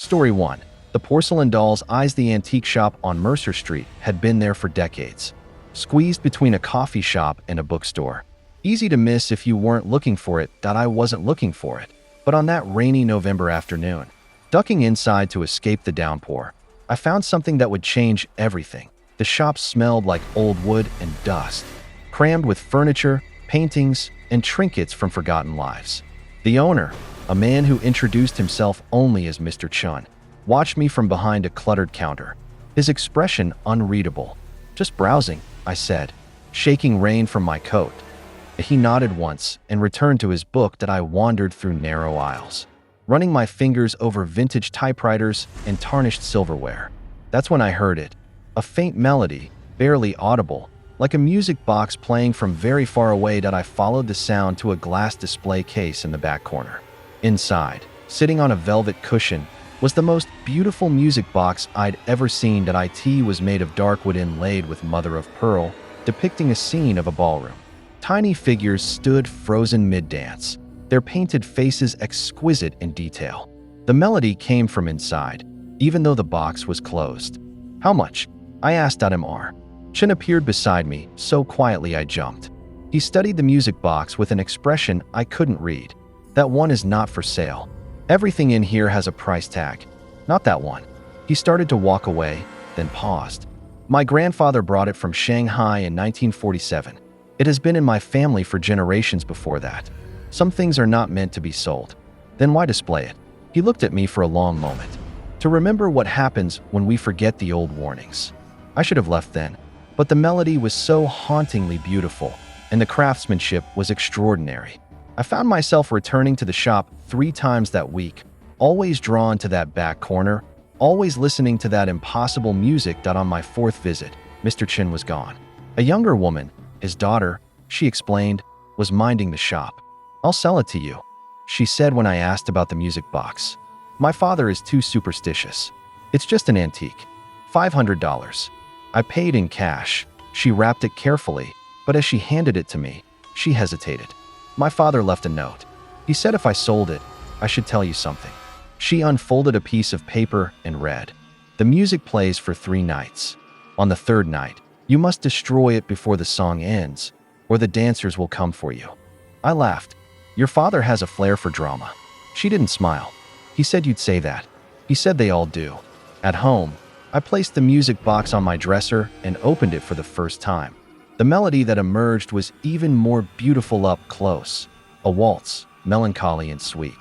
Story 1. The porcelain doll's eyes. The antique shop on Mercer Street had been there for decades, squeezed between a coffee shop and a bookstore. Easy to miss if you weren't looking for it. I wasn't looking for it. But on that rainy November afternoon, ducking inside to escape the downpour, I found something that would change everything. The shop smelled like old wood and dust, crammed with furniture, paintings, and trinkets from forgotten lives. The owner, a man who introduced himself only as Mr. Chun, watched me from behind a cluttered counter, his expression unreadable. "Just browsing," I said, shaking rain from my coat. He nodded once and returned to his book. I wandered through narrow aisles, running my fingers over vintage typewriters and tarnished silverware. That's when I heard it, a faint melody, barely audible, like a music box playing from very far away. I followed the sound to a glass display case in the back corner. Inside, sitting on a velvet cushion, was the most beautiful music box I'd ever seen. It was made of dark wood inlaid with mother of pearl, depicting a scene of a ballroom. Tiny figures stood frozen mid-dance, their painted faces exquisite in detail. The melody came from inside, even though the box was closed. "How much?" I asked. Mr. Chin appeared beside me, so quietly I jumped. He studied the music box with an expression I couldn't read. "That one is not for sale. Everything in here has a price tag. Not that one." He started to walk away, then paused. "My grandfather brought it from Shanghai in 1947. It has been in my family for generations before that. Some things are not meant to be sold. Then why display it?" He looked at me for a long moment. "To remember what happens when we forget the old warnings." I should have left then, but the melody was so hauntingly beautiful, and the craftsmanship was extraordinary. I found myself returning to the shop 3 times that week, always drawn to that back corner, always listening to that impossible music. On my 4th visit, Mr. Chin was gone. A younger woman, his daughter, she explained, was minding the shop. "I'll sell it to you," she said when I asked about the music box. "My father is too superstitious. It's just an antique. $500. I paid in cash. She wrapped it carefully, but as she handed it to me, she hesitated. "My father left a note. He said if I sold it, I should tell you something." She unfolded a piece of paper and read, "The music plays for 3 nights. On the 3rd night, you must destroy it before the song ends, or the dancers will come for you." I laughed. "Your father has a flair for drama." She didn't smile. "He said you'd say that. He said they all do." At home, I placed the music box on my dresser and opened it for the first time. The melody that emerged was even more beautiful up close. A waltz, melancholy and sweet.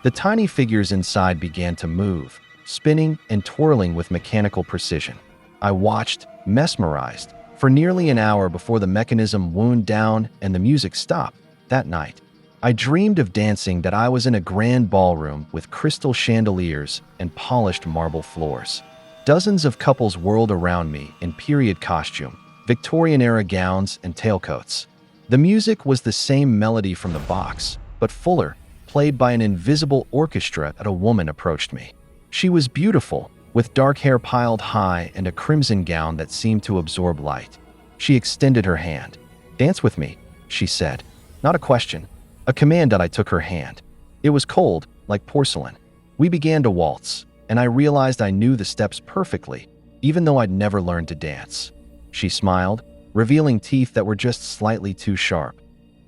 The tiny figures inside began to move, spinning and twirling with mechanical precision. I watched, mesmerized, for nearly an hour before the mechanism wound down and the music stopped. That night, I dreamed of dancing. I was in a grand ballroom with crystal chandeliers and polished marble floors. Dozens of couples whirled around me in period costume, Victorian-era gowns and tailcoats. The music was the same melody from the box, but fuller, played by an invisible orchestra. A woman approached me. She was beautiful, with dark hair piled high and a crimson gown that seemed to absorb light. She extended her hand. "Dance with me," she said. Not a question, a command. I took her hand. It was cold, like porcelain. We began to waltz, and I realized I knew the steps perfectly, even though I'd never learned to dance. She smiled, revealing teeth that were just slightly too sharp.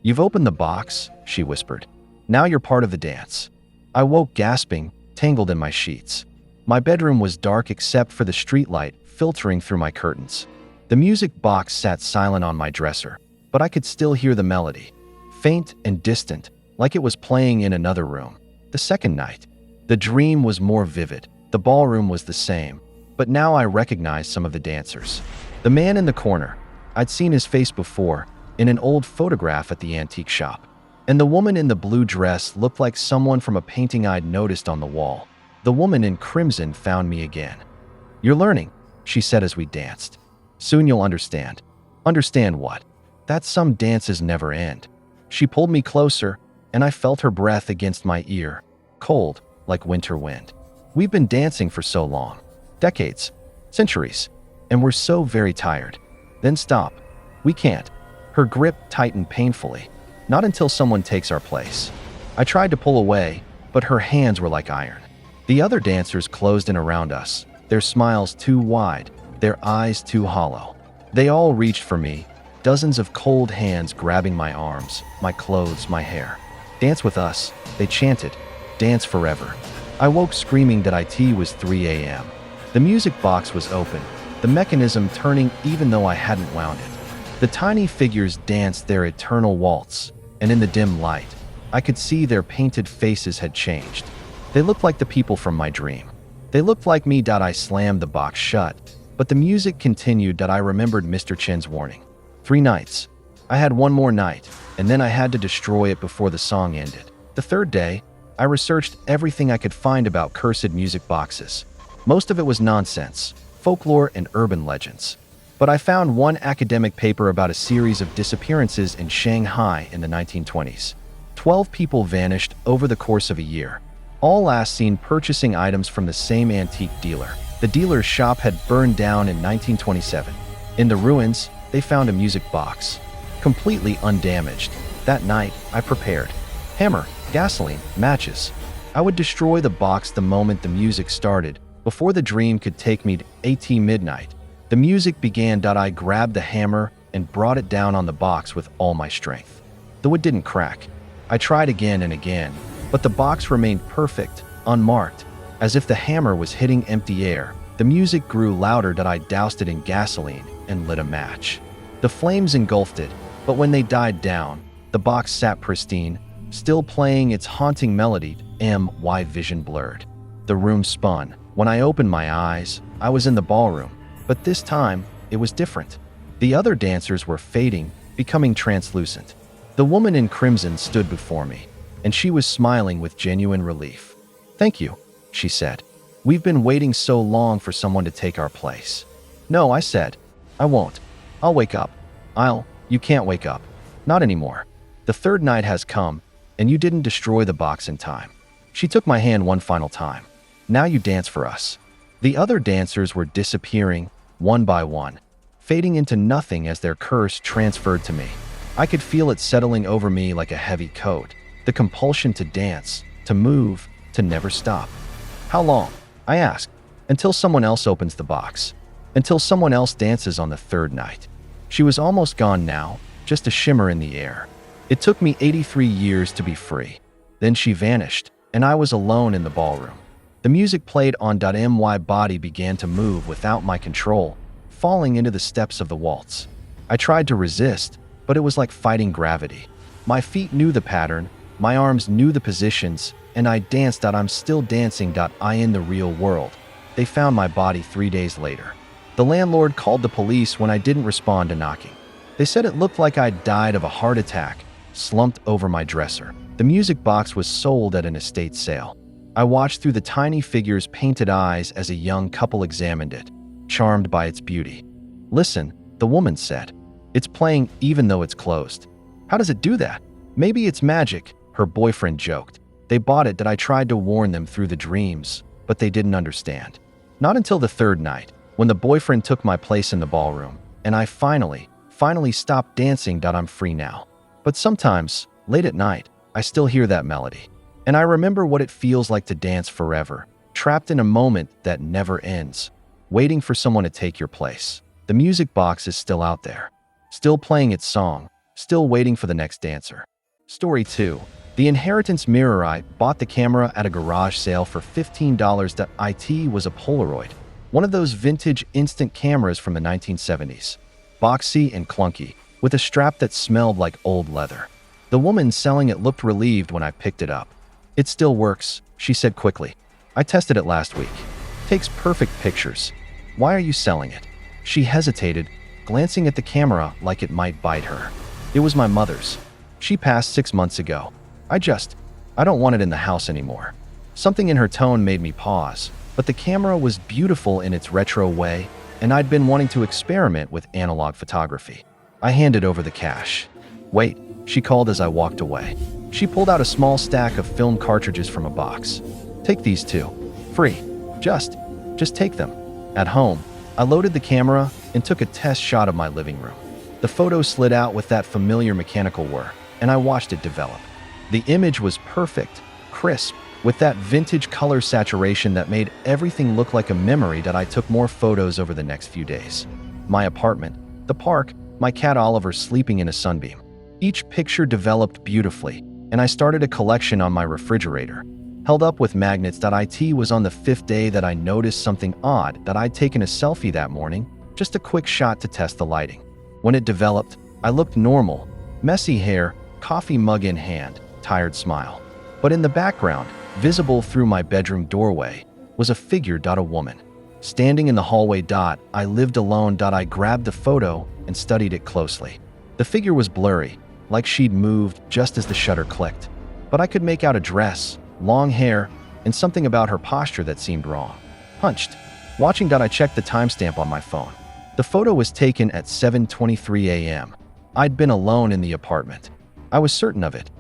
"You've opened the box," she whispered. "Now you're part of the dance." I woke gasping, tangled in my sheets. My bedroom was dark except for the streetlight filtering through my curtains. The music box sat silent on my dresser, but I could still hear the melody, faint and distant, like it was playing in another room. The 2nd night, the dream was more vivid. The ballroom was the same, but now I recognized some of the dancers. The man in the corner, I'd seen his face before, in an old photograph at the antique shop. And the woman in the blue dress looked like someone from a painting I'd noticed on the wall. The woman in crimson found me again. "You're learning," she said as we danced. "Soon you'll understand." "Understand what?" "That some dances never end." She pulled me closer, and I felt her breath against my ear, cold, like winter wind. "We've been dancing for so long. Decades. Centuries. And we're so very tired. Then stop. We can't." Her grip tightened painfully. "Not until someone takes our place." I tried to pull away, but her hands were like iron. The other dancers closed in around us, their smiles too wide, their eyes too hollow. They all reached for me, dozens of cold hands grabbing my arms, my clothes, my hair. "Dance with us," they chanted. "Dance forever." I woke screaming that it was 3 a.m. The music box was open, the mechanism turning even though I hadn't wound it. The tiny figures danced their eternal waltz, and in the dim light, I could see their painted faces had changed. They looked like the people from my dream. They looked like me. I slammed the box shut, but the music continued. I remembered Mr. Chen's warning. 3 nights. I had one more night, and then I had to destroy it before the song ended. The third day, I researched everything I could find about cursed music boxes. Most of it was nonsense, folklore and urban legends. But I found one academic paper about a series of disappearances in Shanghai in the 1920s. 12 people vanished over the course of a year, all last seen purchasing items from the same antique dealer. The dealer's shop had burned down in 1927. In the ruins, they found a music box, completely undamaged. That night, I prepared. Hammer, gasoline, matches. I would destroy the box the moment the music started, before the dream could take me to midnight. The music began. I grabbed the hammer and brought it down on the box with all my strength. The wood didn't crack. I tried again and again, but the box remained perfect, unmarked, as if the hammer was hitting empty air. The music grew louder. I doused it in gasoline and lit a match. The flames engulfed it, but when they died down, the box sat pristine, still playing its haunting melody. My vision blurred. The room spun. When I opened my eyes, I was in the ballroom, but this time, it was different. The other dancers were fading, becoming translucent. The woman in crimson stood before me, and she was smiling with genuine relief. "Thank you," she said. "We've been waiting so long for someone to take our place." "No," I said. "I won't. I'll wake up." You can't wake up. Not anymore. The third night has come, and you didn't destroy the box in time." She took my hand one final time. "Now you dance for us." The other dancers were disappearing, one by one, fading into nothing as their curse transferred to me. I could feel it settling over me like a heavy coat, the compulsion to dance, to move, to never stop. "How long?" I asked. "Until someone else opens the box. Until someone else dances on the third night." She was almost gone now, just a shimmer in the air. It took me 83 years to be free. Then she vanished, and I was alone in the ballroom. The music played on. My body began to move without my control, falling into the steps of the waltz. I tried to resist, but it was like fighting gravity. My feet knew the pattern, my arms knew the positions, and I danced. I'm still dancing. In the real world. They found my body 3 days later. The landlord called the police when I didn't respond to knocking. They said it looked like I'd died of a heart attack, slumped over my dresser. The music box was sold at an estate sale. I watched through the tiny figure's painted eyes as a young couple examined it, charmed by its beauty. "Listen," the woman said. "It's playing even though it's closed." "How does it do that?" "Maybe it's magic," her boyfriend joked. "They bought it. I tried to warn them through the dreams, but they didn't understand." Not until the third night, when the boyfriend took my place in the ballroom, and I finally stopped dancing. I'm free now. But sometimes, late at night, I still hear that melody. And I remember what it feels like to dance forever, trapped in a moment that never ends, waiting for someone to take your place. The music box is still out there, still playing its song, still waiting for the next dancer. Story 2. The inheritance mirror. I bought the camera at a garage sale for $15. It was a Polaroid, one of those vintage instant cameras from the 1970s. Boxy and clunky, with a strap that smelled like old leather. The woman selling it looked relieved when I picked it up. "It still works," she said quickly. "I tested it last week. Takes perfect pictures. Why are you selling it?" She hesitated, glancing at the camera like it might bite her. "It was my mother's. She passed 6 months ago. I don't want it in the house anymore." Something in her tone made me pause, but the camera was beautiful in its retro way, and I'd been wanting to experiment with analog photography. I handed over the cash. "Wait," she called as I walked away. She pulled out a small stack of film cartridges from a box. "Take these too. Free. Just take them." At home, I loaded the camera and took a test shot of my living room. The photo slid out with that familiar mechanical whir, and I watched it develop. The image was perfect, crisp, with that vintage color saturation that made everything look like a memory. That I took more photos over the next few days. My apartment, the park, my cat Oliver sleeping in a sunbeam. Each picture developed beautifully, and I started a collection on my refrigerator, held up with magnets. It was on the 5th day that I noticed something odd. That I'd taken a selfie that morning, just a quick shot to test the lighting. When it developed, I looked normal, messy hair, coffee mug in hand, tired smile. But in the background, visible through my bedroom doorway, was a figure. A woman, standing in the hallway. I lived alone. I grabbed the photo and studied it closely. The figure was blurry, like she'd moved just as the shutter clicked. But I could make out a dress, long hair, and something about her posture that seemed wrong. Hunched. Watching. I checked the timestamp on my phone. The photo was taken at 7:23 a.m. I'd been alone in the apartment. I was certain of it.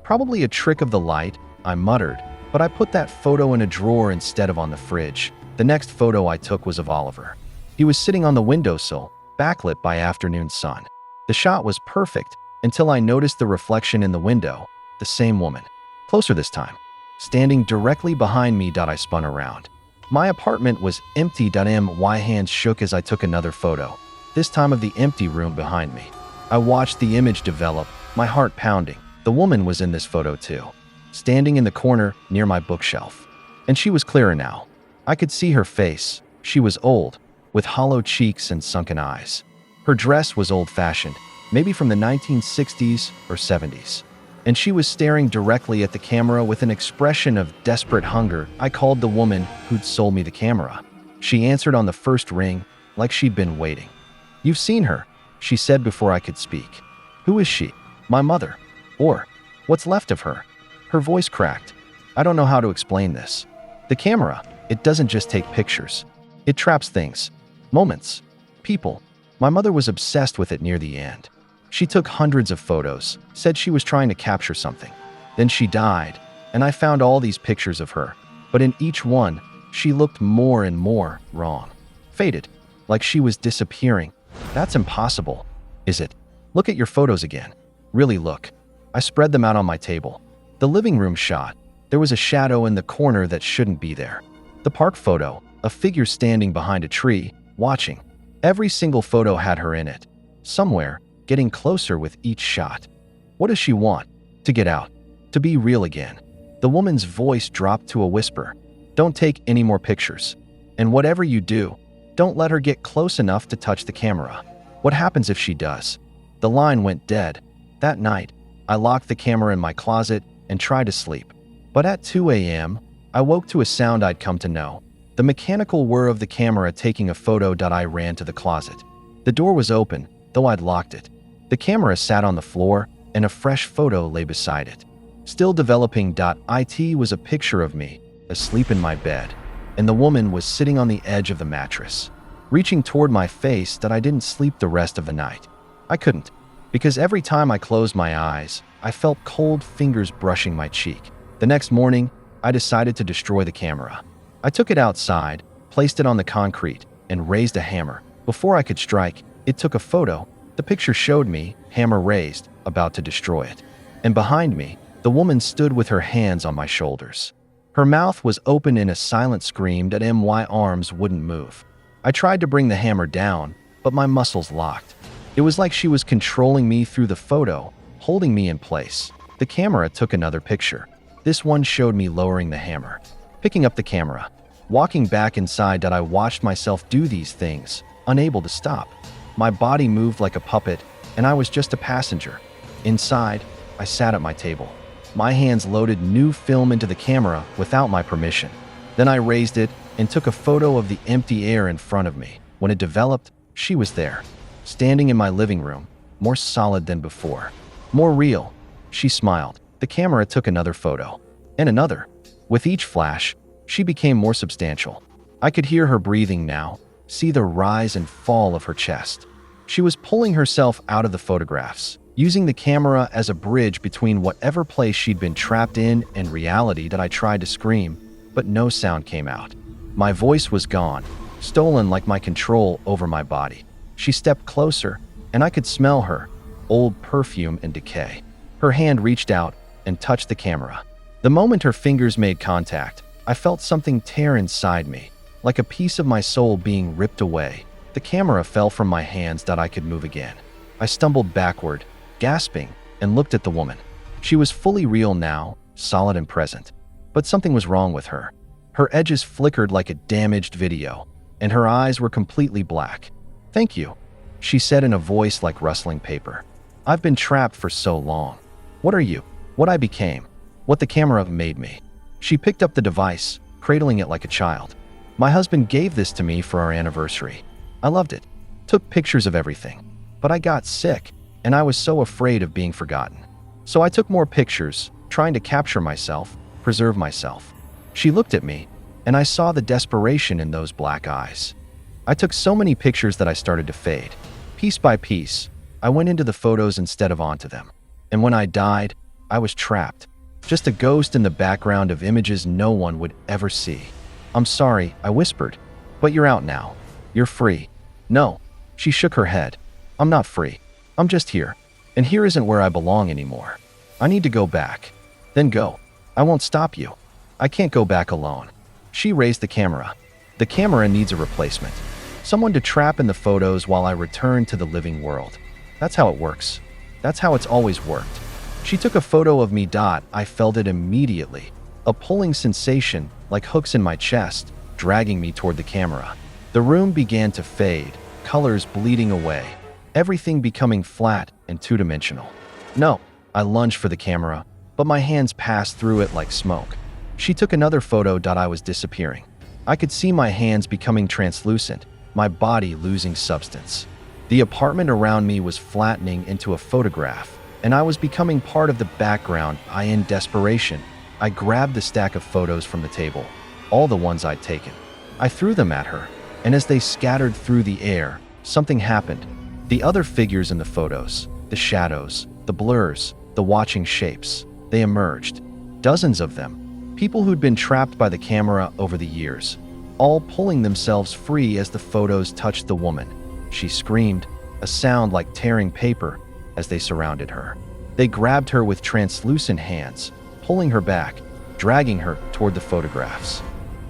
Probably a trick of the light, I muttered, but I put that photo in a drawer instead of on the fridge. The next photo I took was of Oliver. He was sitting on the windowsill, backlit by afternoon sun. The shot was perfect until I noticed the reflection in the window, the same woman. Closer this time, standing directly behind me. I spun around. My apartment was empty. My hands shook as I took another photo, this time of the empty room behind me. I watched the image develop, my heart pounding. The woman was in this photo too, standing in the corner near my bookshelf. And she was clearer now. I could see her face. She was old, with hollow cheeks and sunken eyes. Her dress was old-fashioned, maybe from the 1960s or 70s. And she was staring directly at the camera with an expression of desperate hunger. I called the woman who'd sold me the camera. She answered on the first ring, like she'd been waiting. "You've seen her," she said before I could speak. "Who is she? My mother? Or what's left of her?" Her voice cracked. "I don't know how to explain this. The camera, it doesn't just take pictures. It traps things, moments, people. My mother was obsessed with it near the end. She took hundreds of photos, said she was trying to capture something. Then she died, and I found all these pictures of her. But in each one, she looked more and more wrong. Faded, like she was disappearing. That's impossible, is it? Look at your photos again. Really look." I spread them out on my table. The living room shot. There was a shadow in the corner that shouldn't be there. The park photo, a figure standing behind a tree, watching. Every single photo had her in it. Somewhere, getting closer with each shot. What does she want? To get out. To be real again. The woman's voice dropped to a whisper. "Don't take any more pictures. And whatever you do, don't let her get close enough to touch the camera. What happens if she does?" The line went dead. That night, I locked the camera in my closet and tried to sleep. But at 2 a.m., I woke to a sound I'd come to know. The mechanical whir of the camera taking a photo. I ran to the closet. The door was open, though I'd locked it. The camera sat on the floor, and a fresh photo lay beside it. Still developing. It was a picture of me, asleep in my bed, and the woman was sitting on the edge of the mattress, reaching toward my face. I didn't sleep the rest of the night. I couldn't, because every time I closed my eyes, I felt cold fingers brushing my cheek. The next morning, I decided to destroy the camera. I took it outside, placed it on the concrete, and raised a hammer. Before I could strike, it took a photo. The picture showed me, hammer raised, about to destroy it. And behind me, the woman stood with her hands on my shoulders. Her mouth was open in a silent scream. My arms wouldn't move. I tried to bring the hammer down, but my muscles locked. It was like she was controlling me through the photo, holding me in place. The camera took another picture. This one showed me lowering the hammer, picking up the camera, walking back inside. I watched myself do these things, unable to stop. My body moved like a puppet, and I was just a passenger. Inside, I sat at my table. My hands loaded new film into the camera without my permission. Then I raised it and took a photo of the empty air in front of me. When it developed, she was there, standing in my living room, more solid than before, more real. She smiled. The camera took another photo, and another. With each flash, she became more substantial. I could hear her breathing now, see the rise and fall of her chest. She was pulling herself out of the photographs, using the camera as a bridge between whatever place she'd been trapped in and reality. I tried to scream, but no sound came out. My voice was gone, stolen like my control over my body. She stepped closer, and I could smell her, old perfume and decay. Her hand reached out and touched the camera. The moment her fingers made contact, I felt something tear inside me, like a piece of my soul being ripped away. The camera fell from my hands that I could move again. I stumbled backward, gasping, and looked at the woman. She was fully real now, solid and present. But something was wrong with her. Her edges flickered like a damaged video, and her eyes were completely black. "Thank you," she said in a voice like rustling paper. "I've been trapped for so long. What are you? What I became. What the camera made me." She picked up the device, cradling it like a child. "My husband gave this to me for our anniversary. I loved it. Took pictures of everything. But I got sick, and I was so afraid of being forgotten. So I took more pictures, trying to capture myself, preserve myself." She looked at me, and I saw the desperation in those black eyes. I took so many pictures that I started to fade. Piece by piece, I went into the photos instead of onto them. And when I died, I was trapped. Just a ghost in the background of images no one would ever see. "I'm sorry," I whispered, "but you're out now. You're free." "No," she shook her head. "I'm not free. I'm just here. And here isn't where I belong anymore. I need to go back." "Then go. I won't stop you. I can't go back alone." She raised the camera. "The camera needs a replacement. Someone to trap in the photos while I return to the living world. That's how it works. That's how it's always worked." She took a photo of me. I felt it immediately. A pulling sensation, like hooks in my chest, dragging me toward the camera. The room began to fade, colors bleeding away, everything becoming flat and two-dimensional. "No," I lunged for the camera, but my hands passed through it like smoke. She took another photo. I was disappearing. I could see my hands becoming translucent, my body losing substance. The apartment around me was flattening into a photograph, and I was becoming part of the background. In desperation, I grabbed the stack of photos from the table, all the ones I'd taken. I threw them at her, and as they scattered through the air, something happened. The other figures in the photos, the shadows, the blurs, the watching shapes, they emerged. Dozens of them. People who'd been trapped by the camera over the years, all pulling themselves free as the photos touched the woman. She screamed, a sound like tearing paper, as they surrounded her. They grabbed her with translucent hands, pulling her back, dragging her toward the photographs.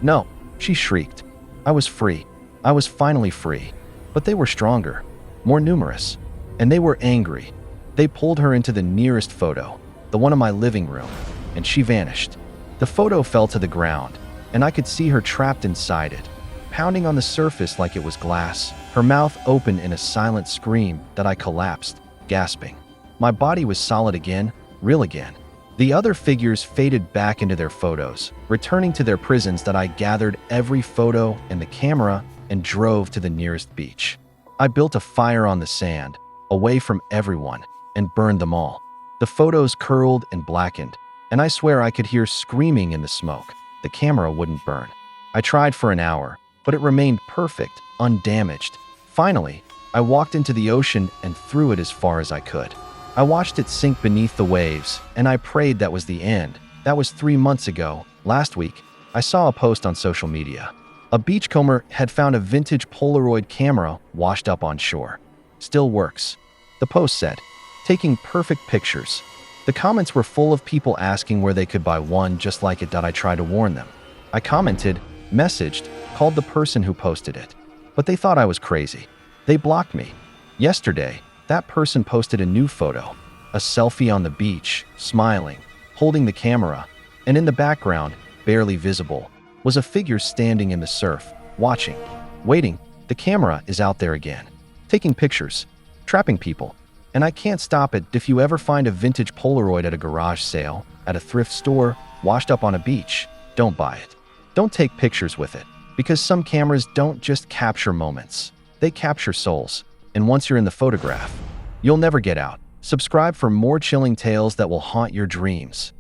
"No," she shrieked. I was free. I was finally free. But they were stronger, more numerous, and they were angry. They pulled her into the nearest photo, the one in my living room, and she vanished. The photo fell to the ground, and I could see her trapped inside it, pounding on the surface like it was glass, her mouth open in a silent scream that I collapsed, gasping. My body was solid again, real again. The other figures faded back into their photos, returning to their prisons. I gathered every photo and the camera and drove to the nearest beach. I built a fire on the sand, away from everyone, and burned them all. The photos curled and blackened, and I swear I could hear screaming in the smoke. The camera wouldn't burn. I tried for an hour, but it remained perfect, undamaged. Finally, I walked into the ocean and threw it as far as I could. I watched it sink beneath the waves, and I prayed that was the end. That was 3 months ago. Last week, I saw a post on social media. A beachcomber had found a vintage Polaroid camera washed up on shore. Still works. The post said, "Taking perfect pictures." The comments were full of people asking where they could buy one just like it. I tried to warn them. I commented, messaged, called the person who posted it. But they thought I was crazy. They blocked me. Yesterday, that person posted a new photo, a selfie on the beach, smiling, holding the camera, and in the background, barely visible, was a figure standing in the surf, watching, waiting. The camera is out there again, taking pictures, trapping people. And I can't stop it. If you ever find a vintage Polaroid at a garage sale, at a thrift store, washed up on a beach, don't buy it. Don't take pictures with it, because some cameras don't just capture moments. They capture souls. And once you're in the photograph, you'll never get out. Subscribe for more chilling tales that will haunt your dreams.